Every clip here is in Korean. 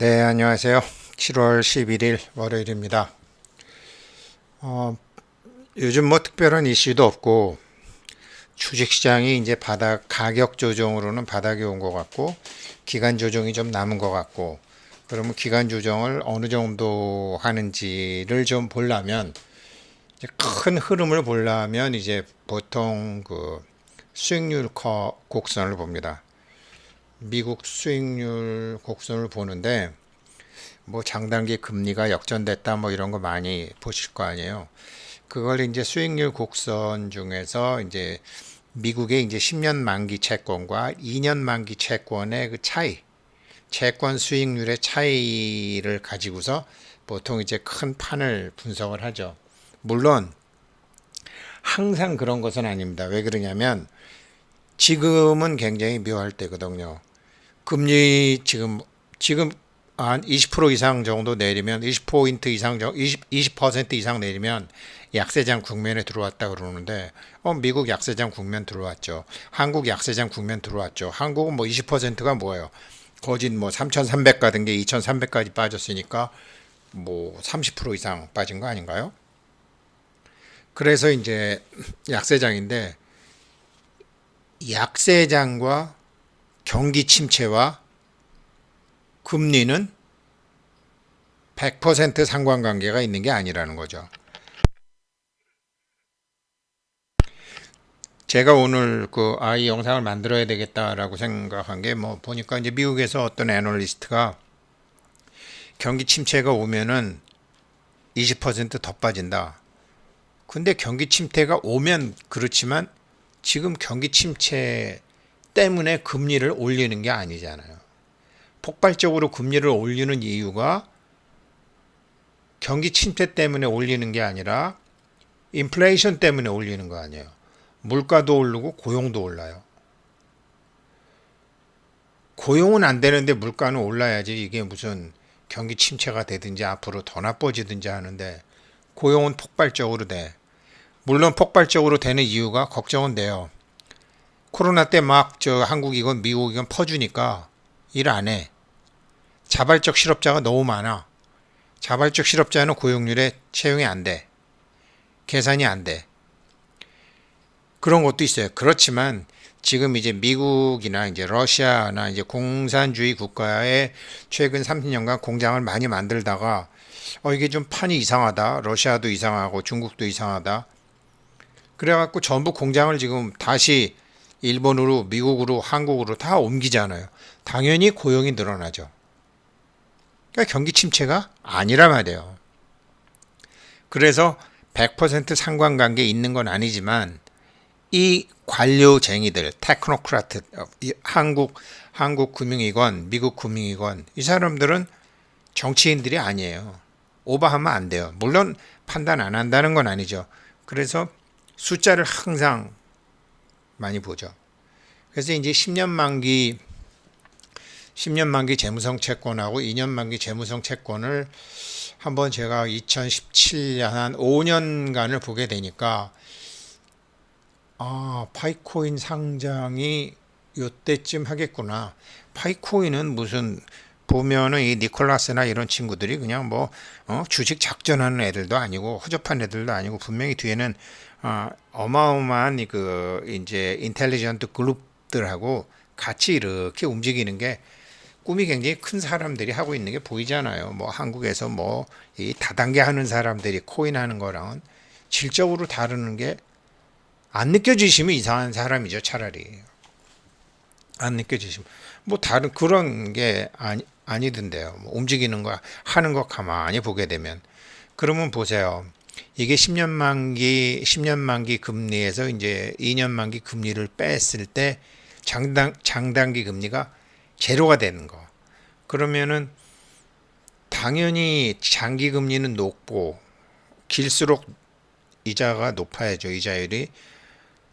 네, 안녕하세요. 7월 11일 월요일입니다. 요즘 뭐 특별한 이슈도 없고 주식시장이 이제 가격 조정으로는 바닥에 온 것 같고 기간 조정이 좀 남은 것 같고 그러면 기간 조정을 어느 정도 하는지를 좀 보려면 이제 큰 흐름을 보려면 이제 보통 그 수익률 곡선을 봅니다. 미국 수익률 곡선을 보는데 뭐 장단기 금리가 역전됐다 뭐 이런 거 많이 보실 거 아니에요. 그걸 이제 수익률 곡선 중에서 이제 미국의 이제 10년 만기 채권과 2년 만기 채권의 그 차이, 채권 수익률의 차이를 가지고서 보통 이제 큰 판을 분석을 하죠. 물론 항상 그런 것은 아닙니다. 왜 그러냐면 지금은 굉장히 묘할 때거든요. 금리 지금 한 20% 이상 정도 내리면 20포인트 이상 20% 이상 내리면 약세장 국면에 들어왔다 그러는데 미국 약세장 국면 들어왔죠. 한국 약세장 국면 들어왔죠. 한국은 뭐 20%가 뭐예요? 거진 뭐 3,300 가던 게 2,300까지 빠졌으니까 뭐 30% 이상 빠진 거 아닌가요? 그래서 이제 약세장인데 약세장과 경기 침체와 금리는 100% 상관관계가 있는 게 아니라는 거죠. 제가 오늘 이 영상을 만들어야 되겠다라고 생각한 게 뭐 보니까 이제 미국에서 어떤 애널리스트가 경기 침체가 오면은 20%더 빠진다. 근데 경기 침체가 오면 그렇지만 지금 경기 침체 때문에 금리를 올리는 게 아니잖아요. 폭발적으로 금리를 올리는 이유가 경기 침체 때문에 올리는 게 아니라 인플레이션 때문에 올리는 거 아니에요. 물가도 오르고 고용도 올라요. 고용은 안 되는데 물가는 올라야지 이게 무슨 경기 침체가 되든지 앞으로 더 나빠지든지 하는데 고용은 폭발적으로 돼. 물론 폭발적으로 되는 이유가 걱정은 돼요. 코로나 때 막 저 한국이건 미국이건 퍼주니까 일 안 해. 자발적 실업자가 너무 많아. 자발적 실업자는 고용률에 채용이 안 돼. 계산이 안 돼. 그런 것도 있어요. 그렇지만 지금 이제 미국이나 이제 러시아나 이제 공산주의 국가에 최근 30년간 공장을 많이 만들다가 이게 좀 판이 이상하다. 러시아도 이상하고 중국도 이상하다. 그래갖고 전부 공장을 지금 다시 일본으로, 미국으로, 한국으로 다 옮기잖아요. 당연히 고용이 늘어나죠. 그러니까 경기 침체가 아니라 말이에요. 그래서 100% 상관관계 있는 건 아니지만 이 관료쟁이들, 테크노크라트, 한국 금융이건 미국 금융이건 이 사람들은 정치인들이 아니에요. 오버하면 안 돼요. 물론 판단 안 한다는 건 아니죠. 그래서 숫자를 항상 많이 보죠. 그래서 이제 10년 만기 재무성 채권하고 2년 만기 재무성 채권을 한번 제가 2017년 한 5년간을 보게 되니까 파이코인 상장이 요때쯤 하겠구나. 파이코인은 무슨 보면은 이 니콜라스나 이런 친구들이 그냥 뭐 주식 작전하는 애들도 아니고 허접한 애들도 아니고 분명히 뒤에는 어마어마한 그 이제 인텔리전트 그룹들하고 같이 이렇게 움직이는 게 꿈이 굉장히 큰 사람들이 하고 있는 게 보이잖아요. 뭐 한국에서 뭐 이 다단계 하는 사람들이 코인 하는 거랑은 질적으로 다루는 게 안 느껴지시면 이상한 사람이죠, 차라리. 안 느껴지시면. 뭐 다른 그런 게 아니던데요. 뭐 움직이는 거, 하는 거 가만히 보게 되면. 그러면 보세요. 이게 10년 만기 금리에서 이제 2년 만기 금리를 뺐을 때 장단기 금리가 제로가 되는 거. 그러면은 당연히 장기 금리는 높고 길수록 이자가 높아야죠. 이자율이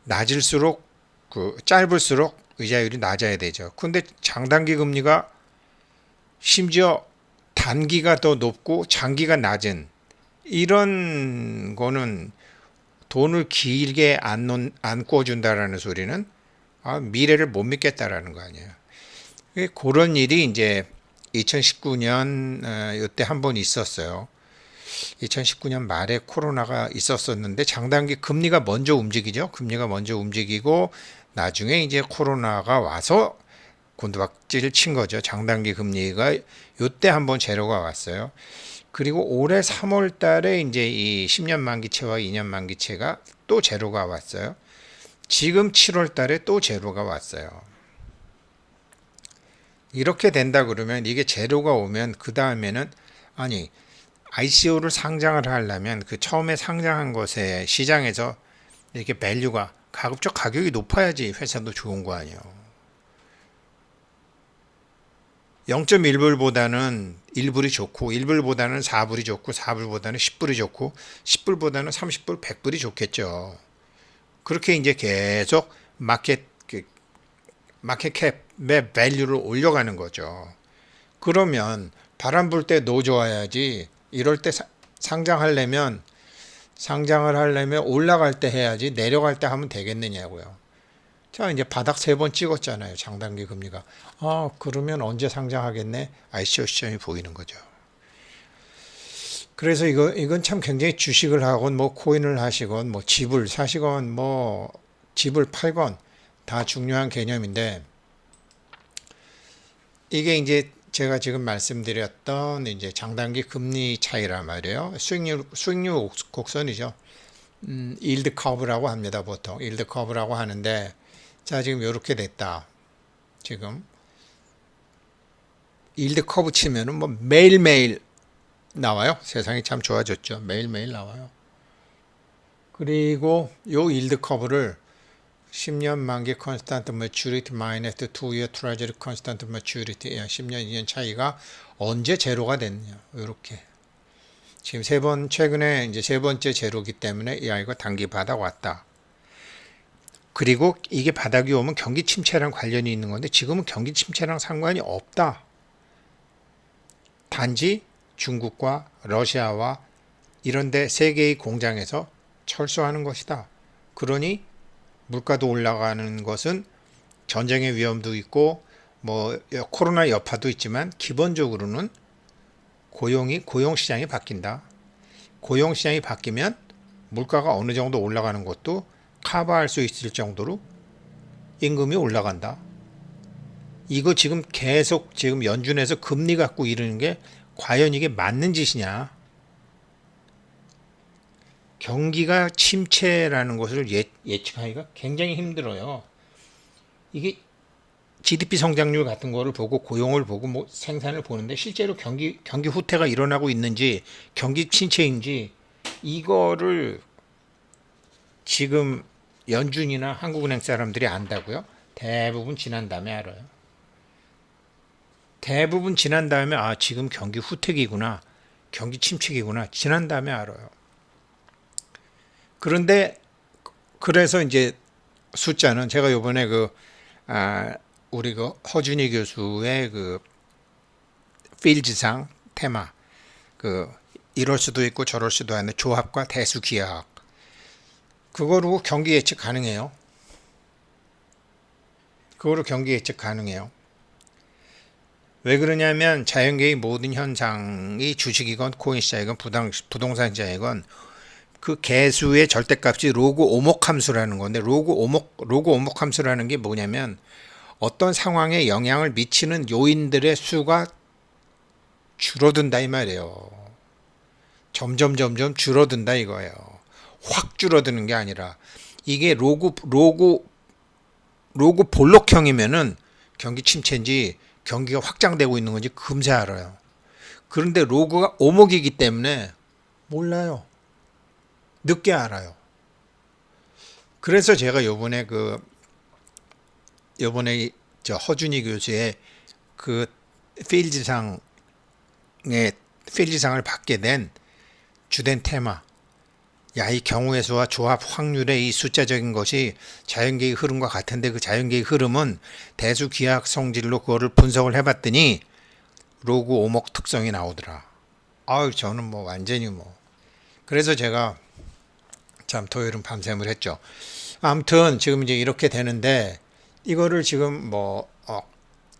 낮을수록 짧을수록 이자율이 낮아야 되죠. 근데 장단기 금리가 심지어 단기가 더 높고 장기가 낮은 이런 거는 돈을 길게 안 꿔준다라는 소리는 미래를 못 믿겠다라는 거 아니에요. 그런 일이 이제 2019년 이때 한 번 있었어요. 2019년 말에 코로나가 있었었는데 장단기 금리가 먼저 움직이죠. 금리가 먼저 움직이고 나중에 이제 코로나가 와서 곤두박질을 친 거죠. 장단기 금리가 이때 한번 제로가 왔어요. 그리고 올해 3월 달에 이제 이 10년 만기채와 2년 만기채가 또 제로가 왔어요. 지금 7월 달에 또 제로가 왔어요. 이렇게 된다 그러면 이게 제로가 오면 그 다음에는 아니 ICO를 상장을 하려면 그 처음에 상장한 것에 시장에서 이렇게 밸류가 가급적 가격이 높아야지 회사도 좋은 거 아니에요. 0.1불보다는 1불이 좋고 1불보다는 4불이 좋고 4불보다는 10불이 좋고 10불보다는 30불, 100불이 좋겠죠. 그렇게 이제 계속 마켓 캡의 밸류를 올려가는 거죠. 그러면 바람 불 때 노 좋아야지. 이럴 때 상장을 하려면 올라갈 때 해야지 내려갈 때 하면 되겠느냐고요. 자, 이제 바닥 3번 찍었잖아요. 장단기 금리가. 그러면 언제 상장하겠네? ICO 시점이 보이는 거죠. 그래서 이건 참 굉장히 주식을 하건 뭐 코인을 하시건 뭐 집을 사시건 뭐 집을 팔건 다 중요한 개념인데 이게 이제 제가 지금 말씀드렸던 이제 장단기 금리 차이란 말이에요. 수익률 곡선이죠. 일드 커브라고 합니다. 보통 일드 커브라고 하는데 자 지금 이렇게 됐다. 지금 일드 커브 치면은 뭐 매일매일 나와요. 세상이 참 좋아졌죠. 매일매일 나와요. 그리고 요 일드 커브를 10년 만기 컨스탄트 매추리티 마이너스 2year 트레저리 컨스탄트 매추리티 10년 2년 차이가 언제 제로가 됐냐. 이렇게 지금 최근에 이제 세 번째 제로기 때문에 이거 단기 바닥 왔다. 그리고 이게 바닥이 오면 경기 침체랑 관련이 있는 건데 지금은 경기 침체랑 상관이 없다. 단지 중국과 러시아와 이런데 세계의 공장에서 철수하는 것이다. 그러니 물가도 올라가는 것은 전쟁의 위험도 있고 뭐 코로나 여파도 있지만 기본적으로는 고용 시장이 바뀐다. 고용 시장이 바뀌면 물가가 어느 정도 올라가는 것도 커버할 수 있을 정도로 임금이 올라간다. 이거 지금 계속 지금 연준에서 금리 갖고 이러는 게 과연 이게 맞는 짓이냐? 경기가 침체라는 것을 예측하기가 굉장히 힘들어요. 이게 GDP 성장률 같은 거를 보고 고용을 보고 뭐 생산을 보는데 실제로 경기 후퇴가 일어나고 있는지 경기 침체인지 이거를 지금 연준이나 한국은행 사람들이 안다고요? 대부분 지난 다음에 알아요. 대부분 지난 다음에 지금 경기 후퇴기구나. 경기 침체기구나. 지난 다음에 알아요. 그런데 그래서 이제 숫자는 제가 요번에 우리 허준희 교수의 필드상 테마 이럴 수도 있고 저럴 수도 하는 조합과 대수 기하학 그거로 경기 예측 가능해요. 왜 그러냐면 자연계의 모든 현상이 주식이건 코인 시장이건 부동산 시장이건 그 개수의 절대값이 로그 오목 함수라는 건데 로그 오목 함수라는 게 뭐냐면 어떤 상황에 영향을 미치는 요인들의 수가 줄어든다 이 말이에요. 점점 줄어든다 이거예요. 확 줄어드는 게 아니라 이게 로그 볼록형이면은 경기 침체인지 경기가 확장되고 있는 건지 금세 알아요. 그런데 로그가 오목이기 때문에 몰라요. 늦게 알아요. 그래서 제가 요번에 허준희 교수의 필드상을 받게 된 주된 테마 이 경우의 수와 조합 확률의 이 숫자적인 것이 자연계의 흐름과 같은데 그 자연계의 흐름은 대수 기하학 성질로 그거를 분석을 해봤더니 로그 오목 특성이 나오더라. 저는 완전히 그래서 제가 참 토요일은 밤샘을 했죠. 아무튼 지금 이제 이렇게 되는데 이거를 지금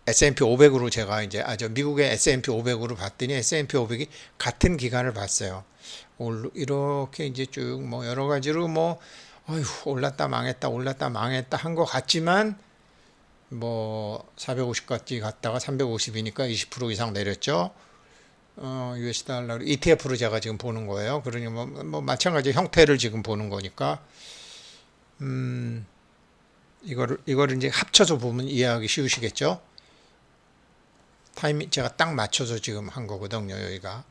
S&P 500으로 제가 이제 미국의 S&P 500으로 봤더니 S&P 500이 같은 기간을 봤어요. 이렇게 이제 쭉 뭐 여러 가지로 뭐 어휴, 올랐다 망했다 올랐다 망했다 한 것 같지만 뭐 450까지 갔다가 350이니까 20% 이상 내렸죠. US 달러로 ETF로 제가 지금 보는 거예요. 그러니 뭐 마찬가지 형태를 지금 보는 거니까 이거를 이제 합쳐서 보면 이해하기 쉬우시겠죠. 타이밍 제가 딱 맞춰서 지금 한 거거든요. 여기가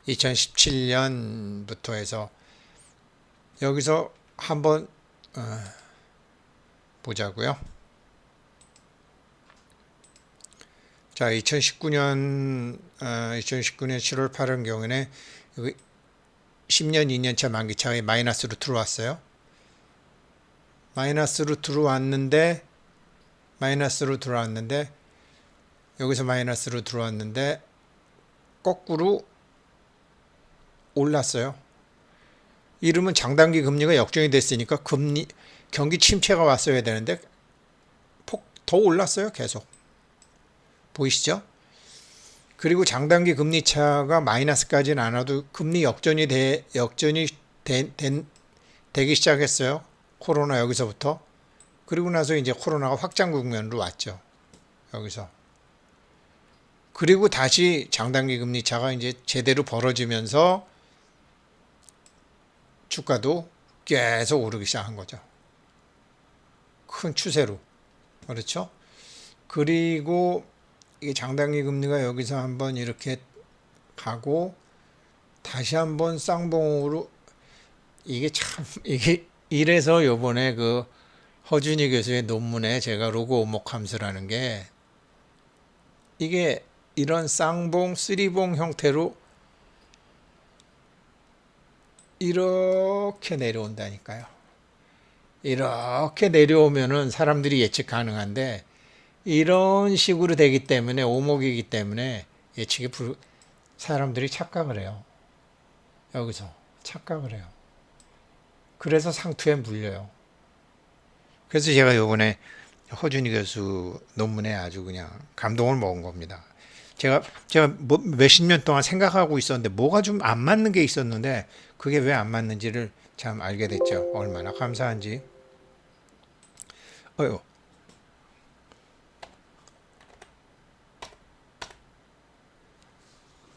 2017년부터 해서 여기서 한번 보자고요. 자, 2019년 7월 8일 경우에는 여기 10년 2년차 만기차에 마이너스로 들어왔어요. 마이너스로 들어왔는데 여기서 마이너스로 들어왔는데 거꾸로 올랐어요. 이러면 장단기 금리가 역전이 됐으니까 경기 침체가 왔어야 되는데 더 올랐어요. 계속. 보이시죠? 그리고 장단기 금리 차가 마이너스까지는 안 와도 금리 역전이 되기 시작했어요. 코로나 여기서부터. 그리고 나서 이제 코로나가 확장 국면으로 왔죠. 여기서. 그리고 다시 장단기 금리 차가 이제 제대로 벌어지면서 주가도 계속 오르기 시작한 거죠. 큰 추세로. 그렇죠? 그리고 이게 장단기 금리가 여기서 한번 이렇게 가고 다시 한번 쌍봉으로 이게 이래서 요번에 그 허준희 교수의 논문에 제가 로그 오목 함수라는 게 이게 이런 쌍봉, 쓰리봉 형태로 이렇게 내려온다니까요. 이렇게 내려오면은 사람들이 예측 가능한데 이런 식으로 되기 때문에 오목이기 때문에 사람들이 착각을 해요. 여기서 착각을 해요. 그래서 상투에 물려요. 그래서 제가 요번에 허준희 교수 논문에 아주 그냥 감동을 먹은 겁니다. 제가 몇십 년 동안 생각하고 있었는데 뭐가 좀 안 맞는 게 있었는데 그게 왜 안 맞는지를 참 알게 됐죠. 얼마나 감사한지.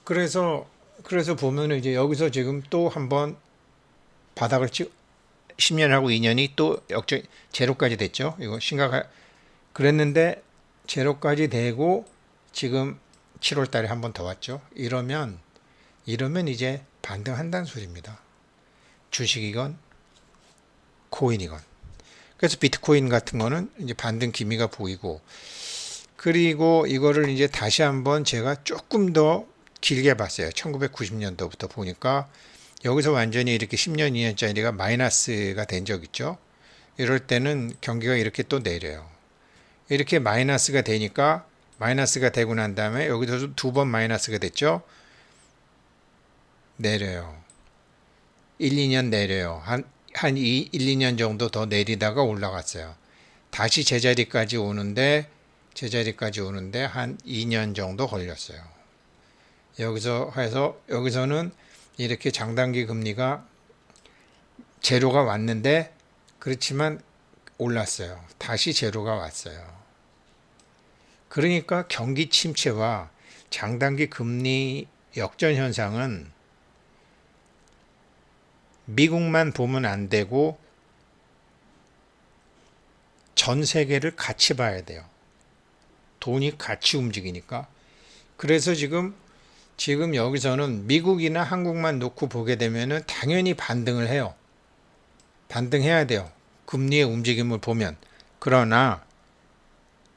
그래서 보면은 이제 여기서 지금 또 한번 바닥을 10년하고 2년이 또 역전 제로까지 됐죠. 이거 그랬는데 제로까지 되고 지금 7월 달에 한 번 더 왔죠. 이러면 이제 반등한다는 소리입니다. 주식이건 코인이건. 그래서 비트코인 같은 거는 이제 반등 기미가 보이고 그리고 이거를 이제 다시 한번 제가 조금 더 길게 봤어요. 1990년도부터 보니까 여기서 완전히 이렇게 10년, 2년짜리가 마이너스가 된 적 있죠. 이럴 때는 경기가 이렇게 또 내려요. 이렇게 마이너스가 되니까 마이너스가 되고 난 다음에 여기서 두 번 마이너스가 됐죠. 내려요. 1, 2년 내려요. 한 1, 2년 정도 더 내리다가 올라갔어요. 다시 제자리까지 오는데 한 2년 정도 걸렸어요. 여기서는 이렇게 장단기 금리가 제로가 왔는데 그렇지만 올랐어요. 다시 제로가 왔어요. 그러니까 경기 침체와 장단기 금리 역전 현상은 미국만 보면 안 되고 전 세계를 같이 봐야 돼요. 돈이 같이 움직이니까. 그래서 지금 여기서는 미국이나 한국만 놓고 보게 되면은 당연히 반등을 해요. 반등해야 돼요. 금리의 움직임을 보면. 그러나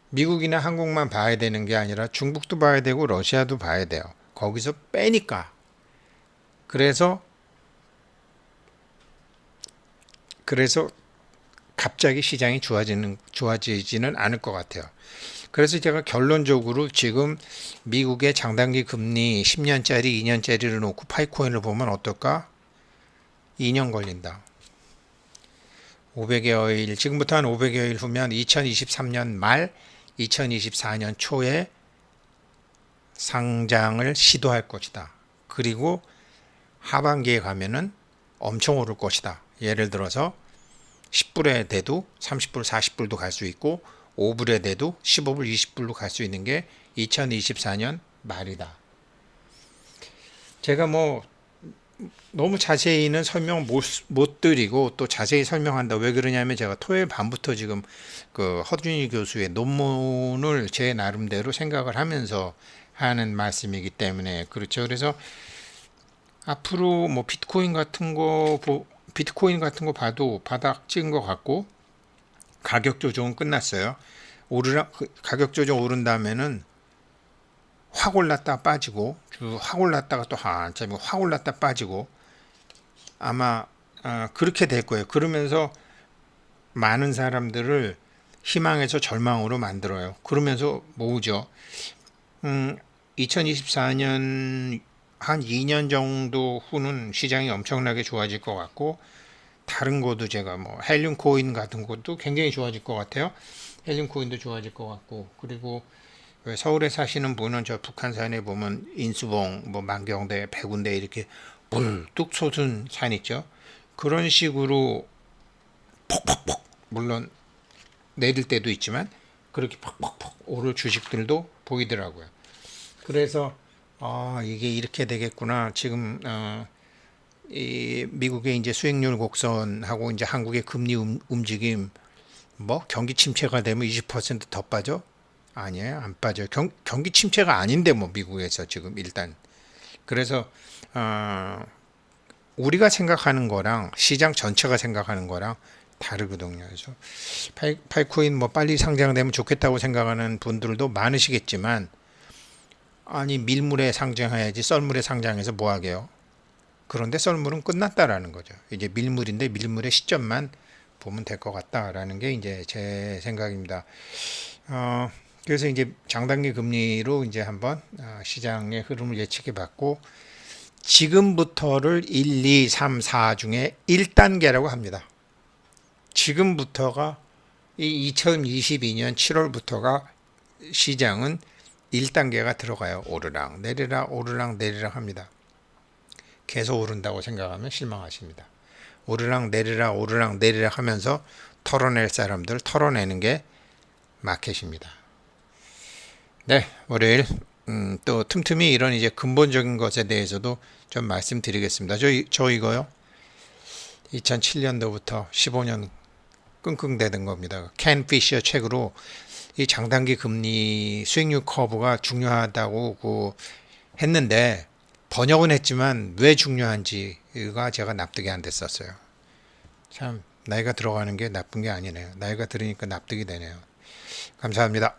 미국이나 한국만 봐야 되는 게 아니라 중국도 봐야 되고 러시아도 봐야 돼요. 거기서 빼니까. 그래서 갑자기 시장이 좋아지지는 않을 것 같아요. 그래서 제가 결론적으로 지금 미국의 장단기 금리 10년짜리, 2년짜리를 놓고 파이코인을 보면 어떨까? 2년 걸린다. 500여일, 지금부터 한 500여일 후면 2023년 말 2024년 초에 상장을 시도할 것이다. 그리고 하반기에 가면은 엄청 오를 것이다. 예를 들어서 10불에 돼도 30불, 40불도 갈 수 있고 5불에 돼도 15불, 20불로 갈 수 있는 게 2024년 말이다. 제가 뭐 너무 자세히는 설명 못 드리고 또 자세히 설명한다. 왜 그러냐면 제가 토요일 밤부터 지금 그 허준희 교수의 논문을 제 나름대로 생각을 하면서 하는 말씀이기 때문에 그렇죠. 그래서 앞으로 뭐 비트코인 같은 거 봐도 바닥 찍은 것 같고 가격 조정은 끝났어요. 가격 조정 오른 다음에는 확 올랐다 빠지고 확 올랐다가 또 한참 확 올랐다 빠지고 아마 그렇게 될 거예요. 그러면서 많은 사람들을 희망에서 절망으로 만들어요. 그러면서 모으죠. 2024년 한 2년 정도 후는 시장이 엄청나게 좋아질 것 같고 다른 것도 제가 뭐 헬륨 코인 같은 것도 굉장히 좋아질 것 같아요. 헬륨 코인도 좋아질 것 같고 그리고 서울에 사시는 분은 저 북한산에 보면 인수봉, 뭐 만경대, 백운대 이렇게 불뚝 솟은 산 있죠. 그런 식으로 폭폭폭 물론 내릴 때도 있지만 그렇게 퍽퍽퍽 오를 주식들도 보이더라고요. 그래서 이게 이렇게 되겠구나. 지금 이 미국의 이제 수익률 곡선하고 이제 한국의 금리 움직임 뭐 경기 침체가 되면 20%더 빠져? 아니에요, 안 빠져요. 경기 침체가 아닌데 뭐 미국에서 지금 일단 그래서 우리가 생각하는 거랑 시장 전체가 생각하는 거랑 다르거든요. 그래서 파이코인 뭐 빨리 상장되면 좋겠다고 생각하는 분들도 많으시겠지만 아니 밀물에 상장해야지 썰물에 상장해서 뭐 하게요? 그런데 썰물은 끝났다라는 거죠. 이제 밀물인데 밀물의 시점만 보면 될 것 같다라는 게 이제 제 생각입니다. 그래서 이제 장단기 금리로 이제 한번 시장의 흐름을 예측해 봤고 지금부터를 1, 2, 3, 4 중에 1단계라고 합니다. 지금부터가 이 2022년 7월부터가 시장은 1단계가 들어가요. 오르락 내리락 오르락 내리락 합니다. 계속 오른다고 생각하면 실망하십니다. 오르락 내리락 오르락 내리락 하면서 털어낼 사람들 털어내는 게 마켓입니다. 네, 월요일 또 틈틈이 이런 이제 근본적인 것에 대해서도 좀 말씀드리겠습니다. 저 이거요. 2007년도부터 15년 끙끙대던 겁니다. 켄 피셔 책으로 이 장단기 금리 수익률 커브가 중요하다고 했는데 번역은 했지만 왜 중요한지가 제가 납득이 안 됐었어요. 참 나이가 들어가는 게 나쁜 게 아니네요. 나이가 들으니까 납득이 되네요. 감사합니다.